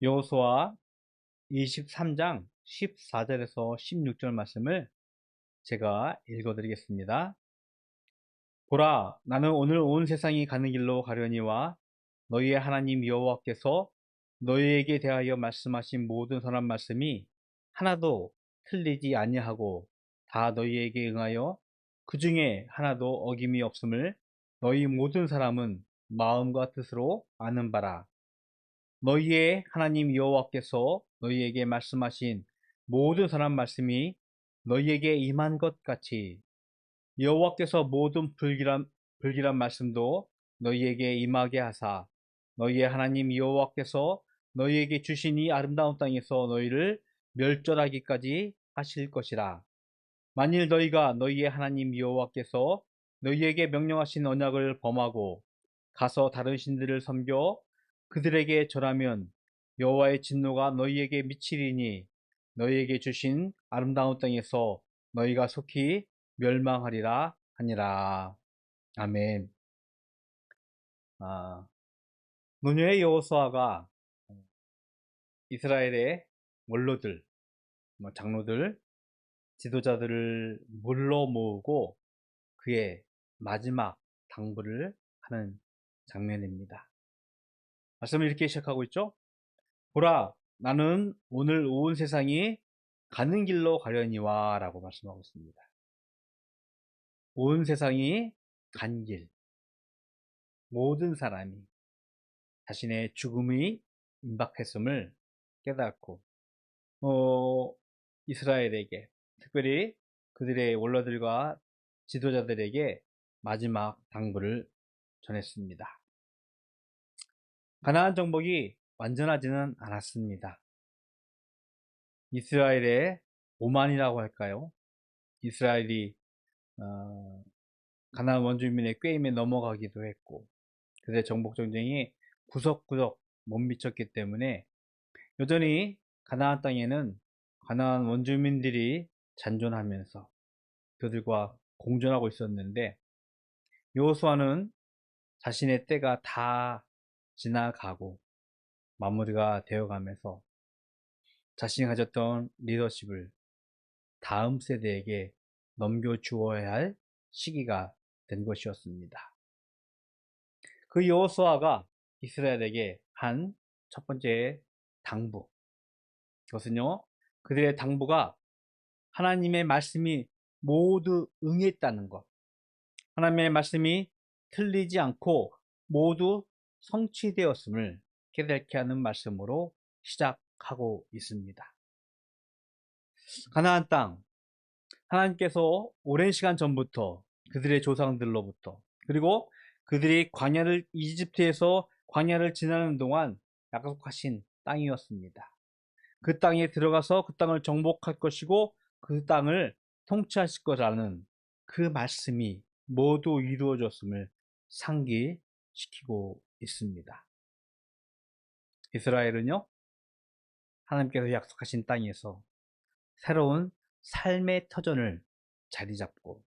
여호수아 23장 14절에서 16절 말씀을 제가 읽어드리겠습니다. 보라, 나는 오늘 온 세상이 가는 길로 가려니와 너희의 하나님 여호와께서 너희에게 대하여 말씀하신 모든 선한 말씀이 하나도 틀리지 아니하고 다 너희에게 응하여 그 중에 하나도 어김이 없음을 너희 모든 사람은 마음과 뜻으로 아는 바라. 너희의 하나님 여호와께서 너희에게 말씀하신 모든 선한 말씀이 너희에게 임한 것 같이 여호와께서 모든 불길한 말씀도 너희에게 임하게 하사 너희의 하나님 여호와께서 너희에게 주신 이 아름다운 땅에서 너희를 멸절하기까지 하실 것이라. 만일 너희가 너희의 하나님 여호와께서 너희에게 명령하신 언약을 범하고 가서 다른 신들을 섬겨 그들에게 절하면 여호와의 진노가 너희에게 미치리니 너희에게 주신 아름다운 땅에서 너희가 속히 멸망하리라 하니라. 아멘. 노녀의 여호수아가 이스라엘의 원로들, 장로들, 지도자들을 물러 모으고 그의 마지막 당부를 하는 장면입니다. 말씀을 이렇게 시작하고 있죠. 보라, 나는 오늘 온 세상이 가는 길로 가려니와 라고 말씀하고 있습니다. 온 세상이 간 길, 모든 사람이 자신의 죽음이 임박했음을 깨닫고 이스라엘에게, 특별히 그들의 원로들과 지도자들에게 마지막 당부를 전했습니다. 가나안 정복이 완전하지는 않았습니다. 이스라엘의 오만이라고 할까요? 이스라엘이 가나안 원주민의 꾀임에 넘어가기도 했고 그들의 정복 전쟁이 구석구석 못 미쳤기 때문에 여전히 가나안 땅에는 가나안 원주민들이 잔존하면서 그들과 공존하고 있었는데 여호수아는 자신의 때가 다 지나가고 마무리가 되어가면서 자신이 가졌던 리더십을 다음 세대에게 넘겨주어야 할 시기가 된 것이었습니다. 그 여호수아가 이스라엘에게 한 첫 번째 당부, 그것은요, 그들의 당부가 하나님의 말씀이 모두 응했다는 것, 하나님의 말씀이 틀리지 않고 모두 성취되었음을 깨닫게 하는 말씀으로 시작하고 있습니다. 가나안 땅, 하나님께서 오랜 시간 전부터 그들의 조상들로부터 그리고 그들이 이집트에서 광야를 지나는 동안 약속하신 땅이었습니다. 그 땅에 들어가서 그 땅을 정복할 것이고 그 땅을 통치하실 거라는 그 말씀이 모두 이루어졌음을 상기시키고 있습니다. 이스라엘은요, 하나님께서 약속하신 땅에서 새로운 삶의 터전을 자리 잡고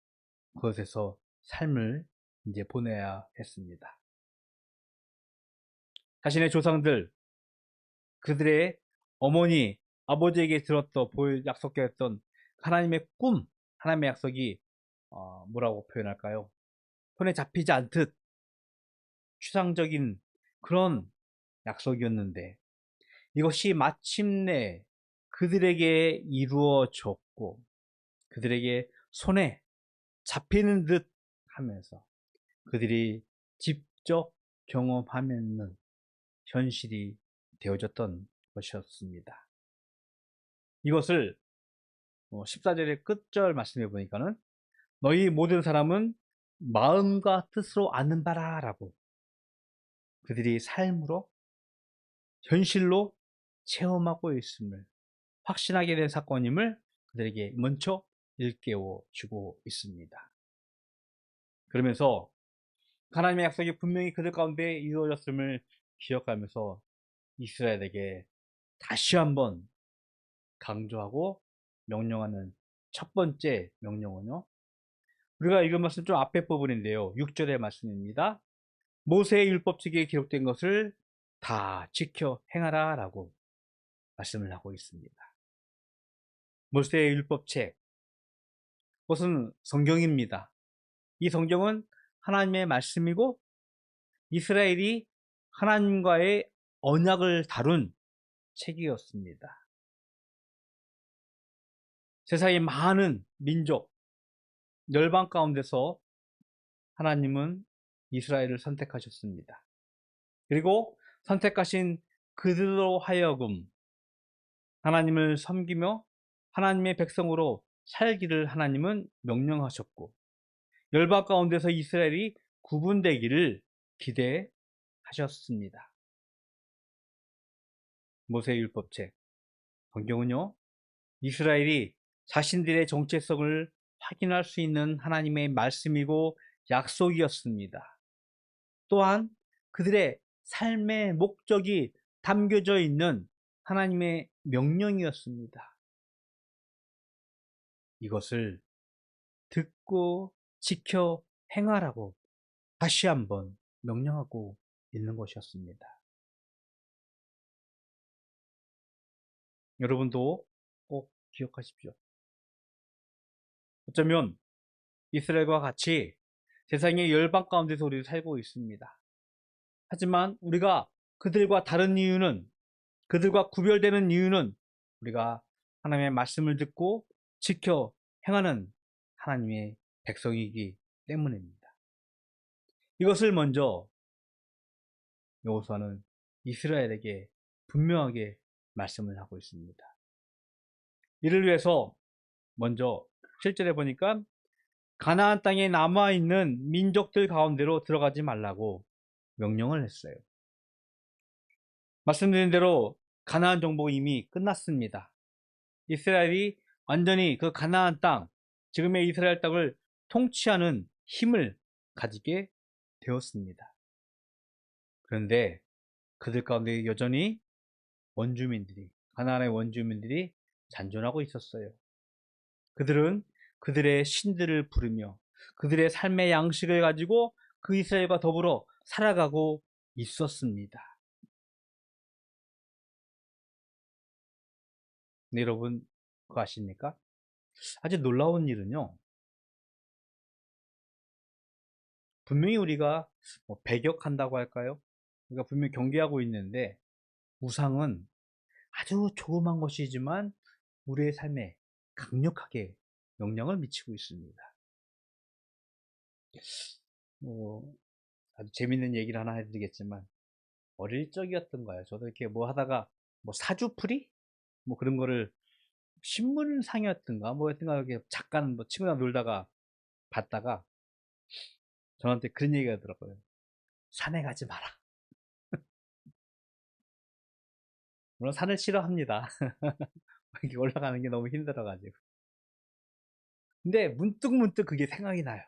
그것에서 삶을 이제 보내야 했습니다. 자신의 조상들, 그들의 어머니, 아버지에게 약속했던 하나님의 꿈, 하나님의 약속이 뭐라고 표현할까요? 손에 잡히지 않듯 추상적인 그런 약속이었는데 이것이 마침내 그들에게 이루어졌고 그들에게 손에 잡히는 듯 하면서 그들이 직접 경험하면 현실이 되어졌던 것이었습니다. 이것을 14절의 끝절 말씀해 보니까는 너희 모든 사람은 마음과 뜻으로 아는 바라 라고 그들이 삶으로 현실로 체험하고 있음을 확신하게 된 사건임을 그들에게 먼저 일깨워 주고 있습니다. 그러면서 하나님의 약속이 분명히 그들 가운데 이루어졌음을 기억하면서 이스라엘에게 다시 한번 강조하고 명령하는 첫 번째 명령은요, 우리가 읽은 말씀 좀 앞에 부분인데요, 6절의 말씀입니다. 모세의 율법책에 기록된 것을 다 지켜 행하라 라고 말씀을 하고 있습니다. 모세의 율법책, 그것은 성경입니다. 이 성경은 하나님의 말씀이고 이스라엘이 하나님과의 언약을 다룬 책이었습니다. 세상의 많은 민족, 열방 가운데서 하나님은 이스라엘을 선택하셨습니다. 그리고 선택하신 그들로 하여금 하나님을 섬기며 하나님의 백성으로 살기를 하나님은 명령하셨고, 열방 가운데서 이스라엘이 구분되기를 기대하셨습니다. 모세율법책 성경은요, 이스라엘이 자신들의 정체성을 확인할 수 있는 하나님의 말씀이고 약속이었습니다. 또한 그들의 삶의 목적이 담겨져 있는 하나님의 명령이었습니다. 이것을 듣고 지켜 행하라고 다시 한번 명령하고 있는 것이었습니다. 여러분도 꼭 기억하십시오. 어쩌면 이스라엘과 같이 세상의 열방 가운데서 우리도 살고 있습니다. 하지만 우리가 그들과 다른 이유는, 그들과 구별되는 이유는 우리가 하나님의 말씀을 듣고 지켜 행하는 하나님의 백성이기 때문입니다. 이것을 먼저 여호수아는 이스라엘에게 분명하게 말씀을 하고 있습니다. 이를 위해서 먼저 7절에 보니까 가나안 땅에 남아있는 민족들 가운데로 들어가지 말라고 명령을 했어요. 말씀드린 대로 가나안 정복이 이미 끝났습니다. 이스라엘이 완전히 그 가나안 땅, 지금의 이스라엘 땅을 통치하는 힘을 가지게 되었습니다. 그런데 그들 가운데 여전히 가나안의 원주민들이 잔존하고 있었어요. 그들은 그들의 신들을 부르며 그들의 삶의 양식을 가지고 그 이스라엘과 더불어 살아가고 있었습니다. 네, 여러분 그거 아십니까? 아주 놀라운 일은요, 분명히 우리가 배격한다고 할까요? 우리가 분명히 경계하고 있는데 우상은 아주 조그만 것이지만 우리의 삶에 강력하게 영향을 미치고 있습니다. 아주 재밌는 얘기를 하나 해드리겠지만, 어릴 적이었던가요? 저도 이렇게 뭐 하다가 사주풀이? 그런 거를 신문상이었던가 였던가 이렇게 잠깐 친구랑 놀다가 봤다가 저한테 그런 얘기가 들었거든요. 산에 가지 마라. 물론 산을 싫어합니다. 이렇게 올라가는 게 너무 힘들어가지고. 근데 문득 그게 생각이 나요.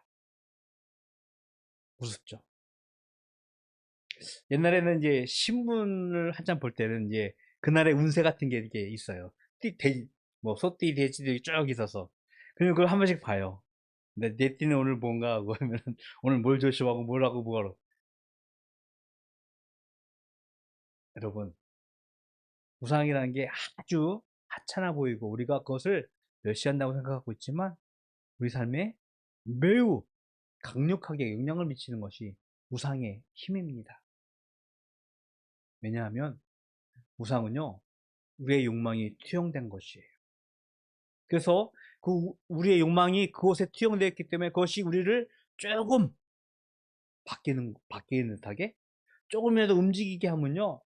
무섭죠. 옛날에는 이제 신문을 한참 볼 때는 이제 그날의 운세 같은 게 이렇게 있어요. 소띠, 돼지들이 쭉 있어서. 그리고 그걸 한 번씩 봐요. 근데 내 띠는 오늘 뭔가 하고 하면 오늘 뭘 조심하고 뭘 하고 뭐하러. 여러분, 우상이라는 게 아주 하찮아 보이고 우리가 그것을 멸시한다고 생각하고 있지만 우리 삶에 매우 강력하게 영향을 미치는 것이 우상의 힘입니다. 왜냐하면 우상은요, 우리의 욕망이 투영된 것이에요. 그래서 우리의 욕망이 그곳에 투영되었기 때문에 그것이 우리를 조금 바뀌는 듯하게 조금이라도 움직이게 하면요,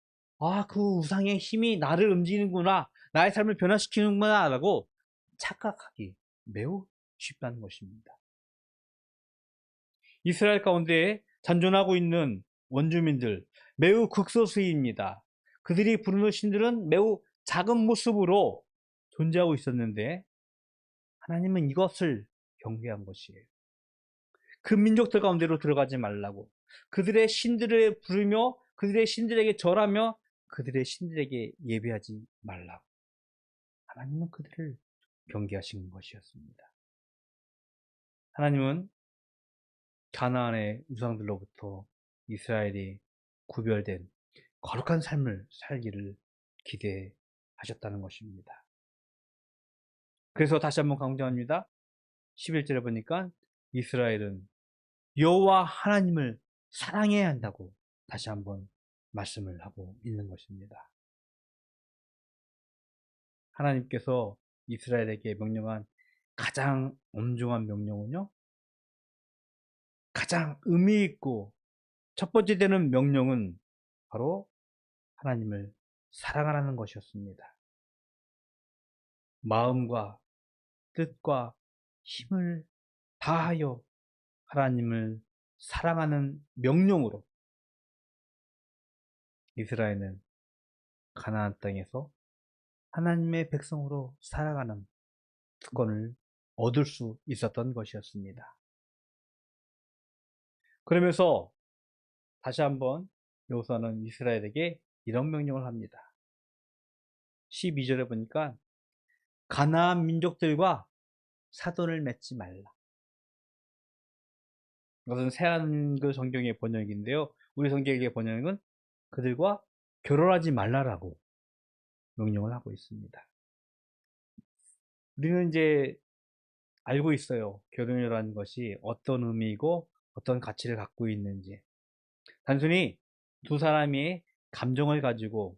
그 우상의 힘이 나를 움직이는구나, 나의 삶을 변화시키는구나 라고 착각하기 매우 쉽다는 것입니다. 이스라엘 가운데 잔존하고 있는 원주민들 매우 극소수입니다. 그들이 부르는 신들은 매우 작은 모습으로 존재하고 있었는데 하나님은 이것을 경계한 것이에요. 그 민족들 가운데로 들어가지 말라고, 그들의 신들을 부르며 그들의 신들에게 절하며 그들의 신들에게 예배하지 말라고 하나님은 그들을 경계하신 것이었습니다. 하나님은 가나안의 우상들로부터 이스라엘이 구별된 거룩한 삶을 살기를 기대하셨습니다. 하셨다는 것입니다. 그래서 다시 한번 강조합니다. 11절에 보니까 이스라엘은 여호와 하나님을 사랑해야 한다고 다시 한번 말씀을 하고 있는 것입니다. 하나님께서 이스라엘에게 명령한 가장 엄중한 명령은요, 가장 의미 있고 첫 번째 되는 명령은 바로 하나님을 사랑하라는 것이었습니다. 마음과 뜻과 힘을 다하여 하나님을 사랑하는 명령으로 이스라엘은 가나안 땅에서 하나님의 백성으로 살아가는 특권을 얻을 수 있었던 것이었습니다. 그러면서 다시 한번 여호수아는 이스라엘에게 이런 명령을 합니다. 12절에 보니까 가나안 민족들과 사돈을 맺지 말라. 이것은 새한글 성경의 번역인데요. 우리 성경의 번역은 그들과 결혼하지 말라라고 명령을 하고 있습니다. 우리는 이제 알고 있어요. 결혼이라는 것이 어떤 의미이고 어떤 가치를 갖고 있는지. 단순히 두 사람이 감정을 가지고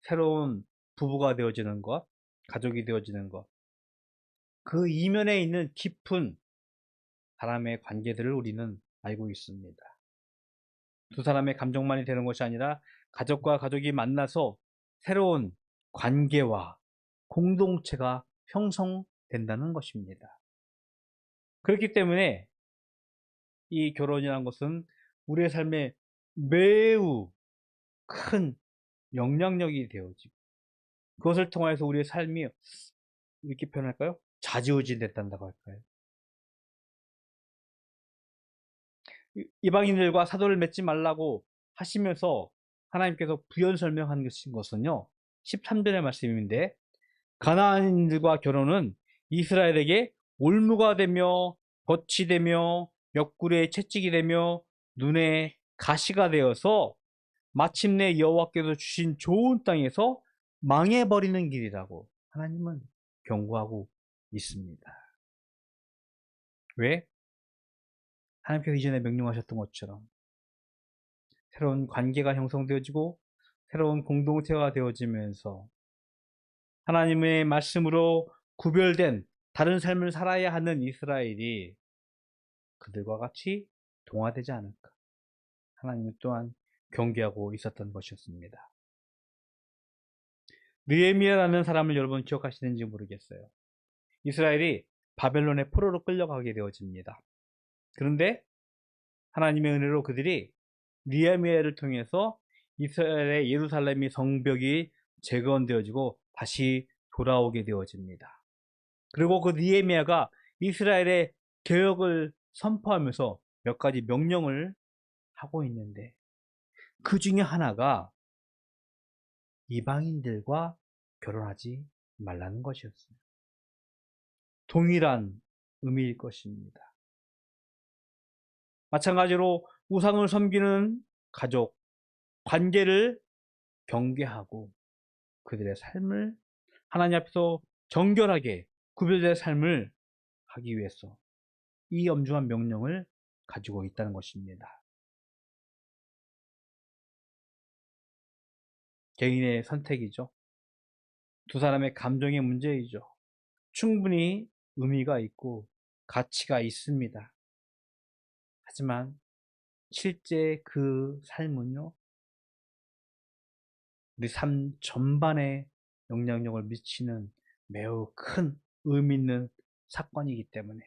새로운 부부가 되어지는 것, 가족이 되어지는 것, 그 이면에 있는 깊은 사람의 관계들을 우리는 알고 있습니다. 두 사람의 감정만이 되는 것이 아니라 가족과 가족이 만나서 새로운 관계와 공동체가 형성된다는 것입니다. 그렇기 때문에 이 결혼이라는 것은 우리의 삶에 매우 큰 영향력이 되어지고 그것을 통해서 우리의 삶이 이렇게 표현할까요? 좌지우지됐다고 할까요? 이방인들과 사도를 맺지 말라고 하시면서 하나님께서 부연 설명한 것은요, 13절의 말씀인데, 가나안인들과 결혼은 이스라엘에게 올무가 되며 덫이 되며 옆구리에 채찍이 되며 눈에 가시가 되어서 마침내 여호와께서 주신 좋은 땅에서 망해버리는 길이라고 하나님은 경고하고 있습니다. 왜? 하나님께서 이전에 명령하셨던 것처럼 새로운 관계가 형성되어지고 새로운 공동체가 되어지면서 하나님의 말씀으로 구별된 다른 삶을 살아야 하는 이스라엘이 그들과 같이 동화되지 않을까. 하나님 또한 경계하고 있었던 것이었습니다. 느헤미야라는 사람을 여러분 기억하시는지 모르겠어요. 이스라엘이 바벨론의 포로로 끌려가게 되어집니다. 그런데 하나님의 은혜로 그들이 느헤미야를 통해서 이스라엘의 예루살렘이 성벽이 재건되어지고 다시 돌아오게 되어집니다. 그리고 그 느헤미야가 이스라엘의 개혁을 선포하면서 몇 가지 명령을 하고 있는데 그 중에 하나가 이방인들과 결혼하지 말라는 것이었어요. 동일한 의미일 것입니다. 마찬가지로 우상을 섬기는 가족, 관계를 경계하고 그들의 삶을 하나님 앞에서 정결하게 구별된 삶을 하기 위해서 이 엄중한 명령을 가지고 있다는 것입니다. 개인의 선택이죠. 두 사람의 감정의 문제이죠. 충분히 의미가 있고 가치가 있습니다. 하지만 실제 그 삶은요, 우리 삶 전반에 영향력을 미치는 매우 큰 의미 있는 사건이기 때문에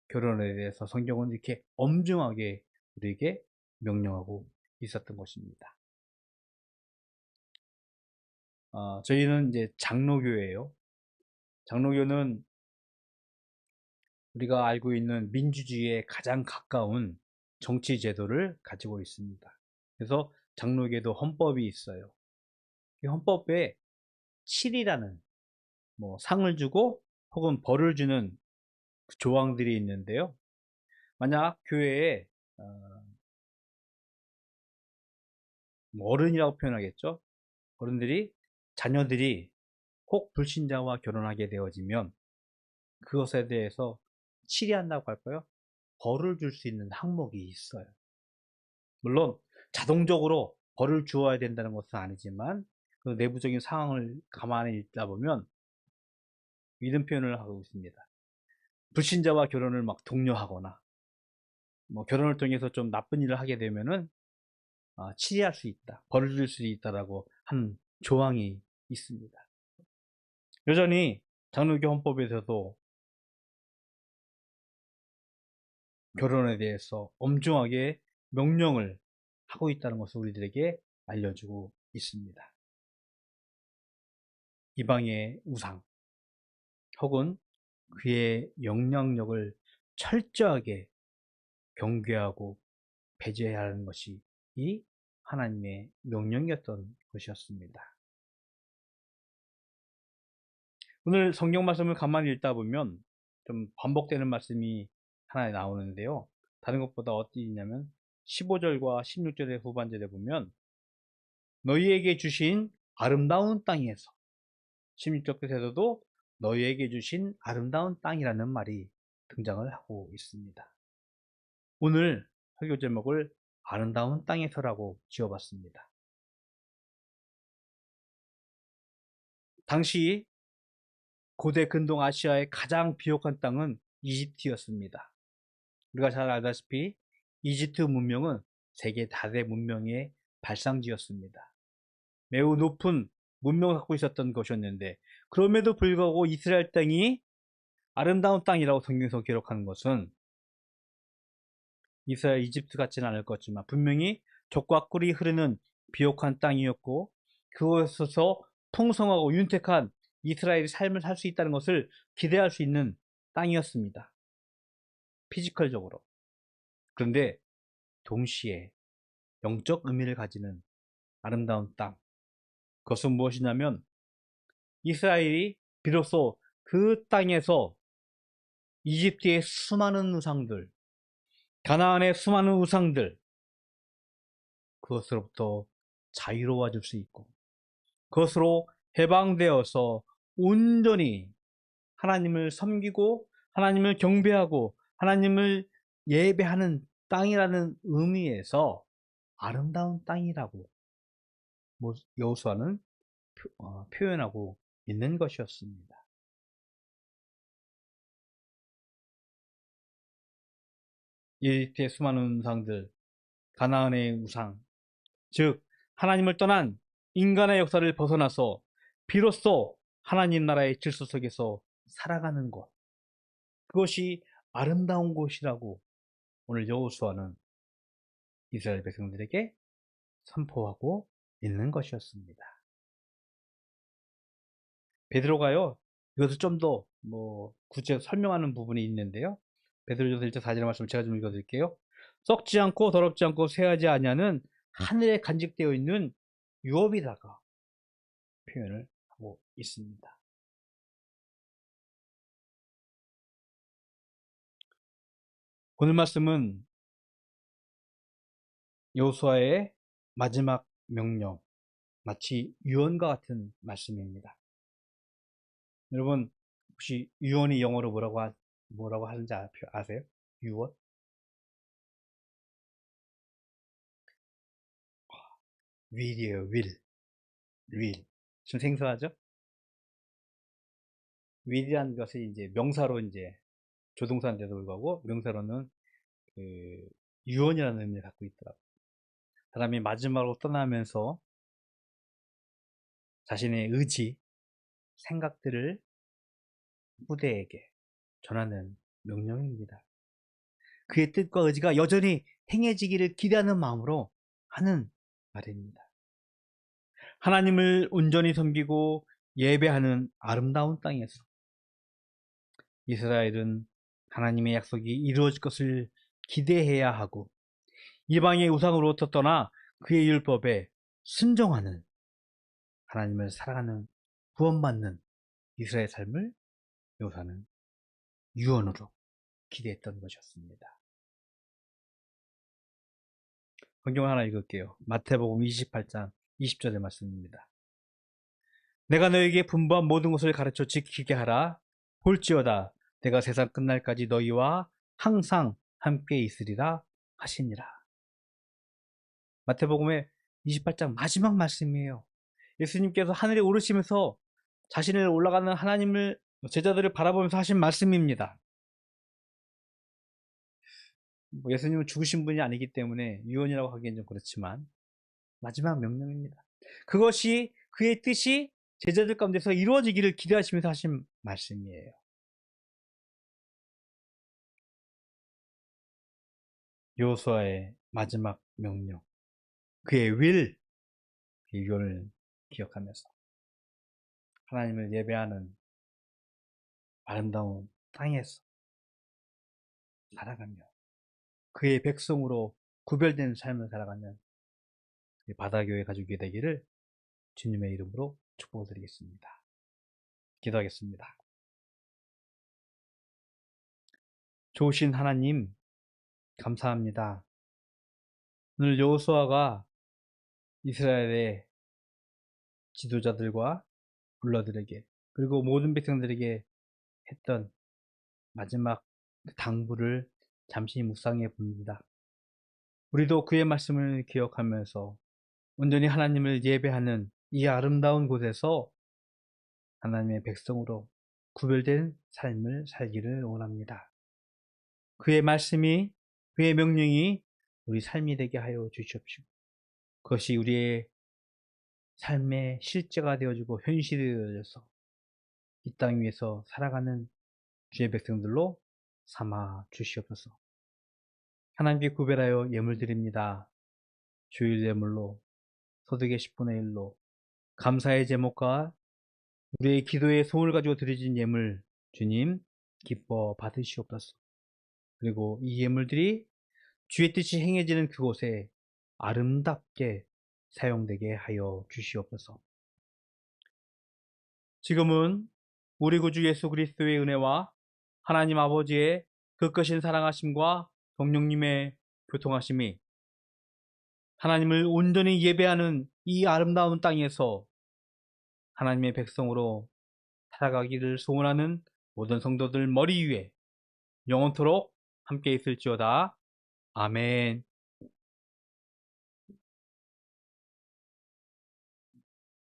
결혼에 대해서 성경은 이렇게 엄중하게 우리에게 명령하고 있었던 것입니다. 저희는 이제 장로교예요. 장로교는 우리가 알고 있는 민주주의에 가장 가까운 정치 제도를 가지고 있습니다. 그래서 장로교에도 헌법이 있어요. 이 헌법에 7이라는 상을 주고 혹은 벌을 주는 조항들이 있는데요. 만약 교회에 어른이라고 표현하겠죠. 어른들이 자녀들이 혹 불신자와 결혼하게 되어지면 그것에 대해서 치리한다고 할까요? 벌을 줄 수 있는 항목이 있어요. 물론 자동적으로 벌을 주어야 된다는 것은 아니지만 그 내부적인 상황을 가만히 읽다 보면 이런 표현을 하고 있습니다. 불신자와 결혼을 막 독려하거나 뭐 결혼을 통해서 좀 나쁜 일을 하게 되면은 치리할 수 있다, 벌을 줄 수 있다라고 한 조항이 있습니다. 여전히 장로교 헌법에서도 결혼에 대해서 엄중하게 명령을 하고 있다는 것을 우리들에게 알려주고 있습니다. 이방의 우상 혹은 그의 영향력을 철저하게 경계하고 배제해야 하는 것이 이 하나님의 명령이었던 것이었습니다. 오늘 성경 말씀을 가만히 읽다 보면 좀 반복되는 말씀이 하나 나오는데요. 다른 것보다 어디 있냐면 15절과 16절의 후반절에 보면 너희에게 주신 아름다운 땅에서 16절 끝에서도 너희에게 주신 아름다운 땅이라는 말이 등장을 하고 있습니다. 오늘 설교 제목을 아름다운 땅에서라고 지어봤습니다. 당시 고대 근동 아시아의 가장 비옥한 땅은 이집트였습니다. 우리가 잘 알다시피 이집트 문명은 세계 다대 문명의 발상지였습니다. 매우 높은 문명을 갖고 있었던 것이었는데 그럼에도 불구하고 이스라엘 땅이 아름다운 땅이라고 성경에서 기록하는 것은 이스라엘 이집트 같지는 않을 것지만 분명히 젖과 꿀이 흐르는 비옥한 땅이었고 그곳에서 풍성하고 윤택한 이스라엘의 삶을 살 수 있다는 것을 기대할 수 있는 땅이었습니다. 피지컬적으로. 그런데 동시에 영적 의미를 가지는 아름다운 땅. 그것은 무엇이냐면 이스라엘이 비로소 그 땅에서 이집트의 수많은 우상들, 가나안의 수많은 우상들, 그것으로부터 자유로워질 수 있고 그것으로 해방되어서 온전히 하나님을 섬기고 하나님을 경배하고 하나님을 예배하는 땅이라는 의미에서 아름다운 땅이라고 여호수아는 표현하고 있는 것이었습니다. 이집트의 수많은 우상들, 가나안의 우상, 즉 하나님을 떠난 인간의 역사를 벗어나서 비로소 하나님 나라의 질서 속에서 살아가는 곳, 그것이 아름다운 곳이라고 오늘 여호수아는 이스라엘 백성들에게 선포하고 있는 것이었습니다. 베드로가요, 이것을 좀 더 구체적으로 설명하는 부분이 있는데요. 베드로전서 1장 4절의 말씀을 제가 좀 읽어드릴게요. 썩지 않고 더럽지 않고 쇠하지 아니하는 하늘에 간직되어 있는 유업이다가 표현을 하고 있습니다. 오늘 말씀은 여호수아의 마지막 명령, 마치 유언과 같은 말씀입니다. 여러분 혹시 유언이 영어로 뭐라고 하는지 아세요? 유언? will이에요. will. 좀 생소하죠? will이라는 것이 이제 명사로 이제 조동사인데도 불구하고 명사로는 그 유언이라는 의미를 갖고 있더라고요. 사람이 마지막으로 떠나면서 자신의 의지, 생각들을 후대에게 전하는 명령입니다. 그의 뜻과 의지가 여전히 행해지기를 기대하는 마음으로 하는 말입니다. 하나님을 온전히 섬기고 예배하는 아름다운 땅에서 이스라엘은 하나님의 약속이 이루어질 것을 기대해야 하고 이방의 우상으로부터 떠나 그의 율법에 순종하는 하나님을 사랑하는 구원받는 이스라엘 삶을 묘사하는 유언으로 기대했던 것이었습니다. 성경 하나 읽을게요. 마태복음 28장 20절의 말씀입니다. 내가 너에게 분부한 모든 것을 가르쳐 지키게 하라. 볼지어다 내가 세상 끝날까지 너희와 항상 함께 있으리라 하시니라. 마태복음의 28장 마지막 말씀이에요. 예수님께서 하늘에 오르시면서 자신을 올라가는 하나님을 제자들을 바라보면서 하신 말씀입니다. 예수님은 죽으신 분이 아니기 때문에 유언이라고 하기엔 좀 그렇지만 마지막 명령입니다. 그것이 그의 뜻이 제자들 가운데서 이루어지기를 기대하시면서 하신 말씀이에요. 여호수아의 마지막 명령, 그의 윌, 그 유언을 기억하면서 하나님을 예배하는 아름다운 땅에서 살아가며 그의 백성으로 구별된 삶을 살아가는 바다교회 가족이 되기를 주님의 이름으로 축복드리겠습니다. 기도하겠습니다. 좋으신 하나님, 감사합니다. 오늘 여호수아가 이스라엘의 지도자들과 불러들에게 그리고 모든 백성들에게 했던 마지막 당부를 잠시 묵상해 봅니다. 우리도 그의 말씀을 기억하면서 온전히 하나님을 예배하는 이 아름다운 곳에서 하나님의 백성으로 구별된 삶을 살기를 원합니다. 그의 말씀이, 그의 명령이 우리 삶이 되게 하여 주시옵시고 그것이 우리의 삶의 실제가 되어지고 현실이 되어져서 이 땅 위에서 살아가는 주의 백성들로 삼아 주시옵소서. 하나님께 구별하여 예물 드립니다. 주일 예물로 소득의 10분의 1로 감사의 제목과 우리의 기도의 소원을 가지고 드려진 예물 주님 기뻐 받으시옵소서. 그리고 이 예물들이 주의 뜻이 행해지는 그곳에 아름답게 사용되게 하여 주시옵소서. 지금은 우리 구주 예수 그리스도의 은혜와 하나님 아버지의 그 크신 사랑하심과 성령님의 교통하심이 하나님을 온전히 예배하는 이 아름다운 땅에서 하나님의 백성으로 살아가기를 소원하는 모든 성도들 머리 위에 영원토록 함께 있을지어다. 아멘.